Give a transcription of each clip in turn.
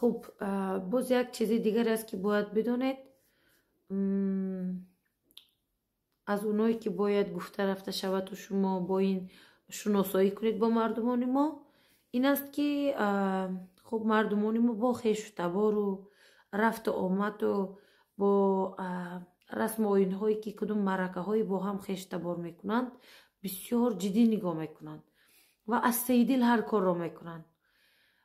خب باز یک چیز دیگر است که باید بدونید. از اونایی که باید گفته رفته شود و شما با این شناسایی کنید با مردمان ما، این است که خب مردمان ما با خویش و تبار و رفت و آمد و با رسم و آیین هایی که کدوم مرکه هایی با هم خویش تبار میکنند بسیار جدی نگاه میکنند و از ته دل هر کار را میکنند.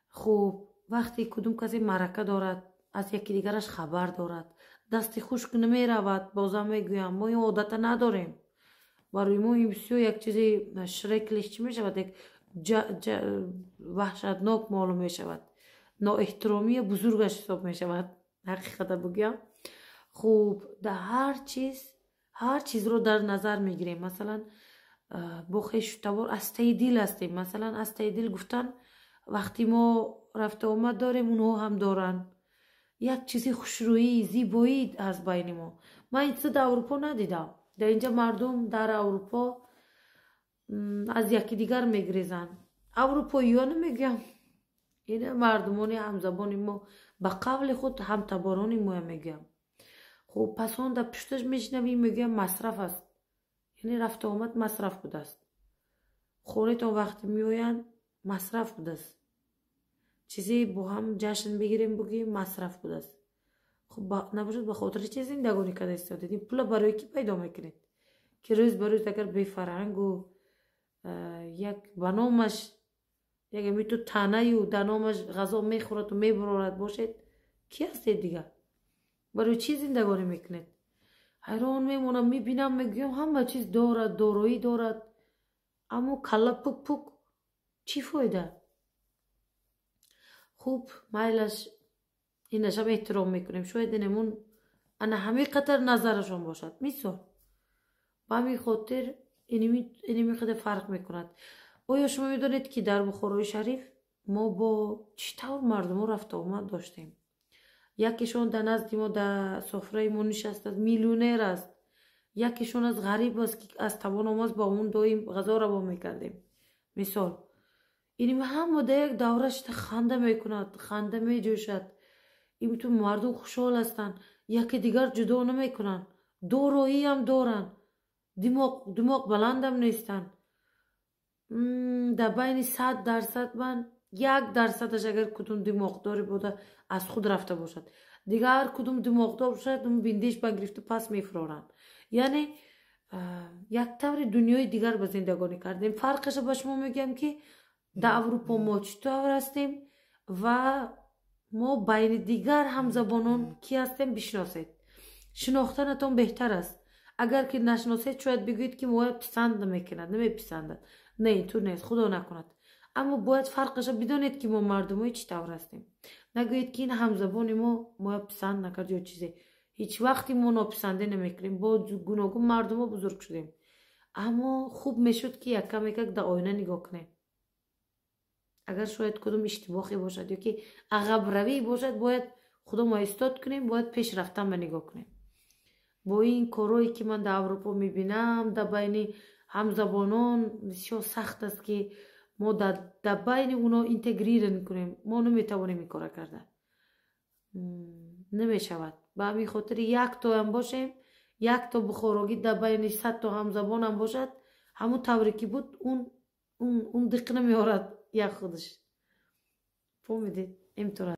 خب وقتی کدوم کسی مرکه دارد از یکی دیگرش خبر دارد، دست خشک نمی رود، بازم میگویم ما این عادت نداریم. برای ما این بسیار یک چیزی شرکلش چی می شود، یک وحشتناک معلوم می شود، نااحترامی بزرگش حساب می شود حقیقت بگم. خب در هر چیز رو در نظر می گیریم. مثلا با خویش تبار از ته دل هستیم. مثلا از ته دل گفتن وقتی ما رفت آمد داریم اونها هم دارن، یک چیزی خوشرویی زیبایی از بین ما. من این چیز در اروپا ندیدم. در اینجا مردم در اروپا از یکی دیگر میگریزن. اروپاییان میگم، این مردمان همزبان ما به قول خود هم تباران ما میگم. خب پس اون در پشتش میشنویم میگم مصرف است، یعنی رفت آمد مصرف بوده است. خونه تا وقتی میوین مصرف بوده است. چیزی با هم جشن بگیریم بگیم مصرف بوده است. خب نباشد به خاطر چه زندگانی کرده استادید؟ این پول برای کی پیدا میکنید که روز به روز اگر بی فرهنگ و یک بنامش یک میتو تنه و دنامش غذا میخورد و میبرارد باشید، کی هستید دیگر؟ برای چی زندگانی میکنید؟ حیران میمونم، میبینم میگم همه چیز دارد، دارایی دارد، اما کلا پک پک چی فایده؟ خوب میلش اینش هم احترام میکنیم. شاید اینمون انا همه قطر نظرشون باشد مثال با همین خاطر اینمی خیلی فرق میکند. آیا شما میدونید که در بخارای شریف ما با چطور مردم رفت آمد داشتیم؟ یکیشون در نزد ما در سفره ما نشسته میلیونر است، یکیشون از غریب است که از توان آماز با اون دایم غذا رو با میکردیم مثال. اینمی هم در یک دورش خنده میکند، خنده میجوشد. این تو مردم خوشحال هستن، یکی دیگر جدا نمیکنن، دارایی هم دارن، دماغ بلندم نیستن. در بین 100% من 1% اگر کدوم دماغ داری بوده از خود رفته باشد، دیگر هر کدوم دماغ دار باشد اون بندیش بگرفته پس میفرارن. یعنی یک طور دنیای دیگر به زندگانی کردیم. فرقش به شما میگم که در اروپا ما چطور هستیم و ما بین دیگر همزبانان کی هستیم بشناسید. شناختنتون بهتر است. اگر که نشناسید شاید بگویید که ما پسند نمیکند، نمیپسندد. نه اینطور نیست، خدا نکند. اما باید فرقش بدونید که ما مردمای چطور هستیم. نگویید که این همزبان ما پسند نکرد یا چیزی. هیچ وقتی ما ناپسنده نمیکنیم. با گوناگون مردم بزرگ شدیم. اما خوب میشد که یک کم در آینه نگاه کنیم. اگر شاید کدوم اشتباهی باشد یا که عقب روی باشد باید خودمون استاد کنیم، باید پیش رفتن به نگاه کنیم. با این کارهایی که من در اروپا میبینم در بین همزبانان بسیار سخت است که ما در بین اونا اینتگریر کنیم. ما نمیتوانیم این کار کردن، نمیشود. به همین خاطر یک تا هم باشیم، یک تا بخوراگی در بین 100 تا همزبان هم باشد، همون طوری که بود اون دقیق نمیارد یک خودش. فهمیدید؟ اینطور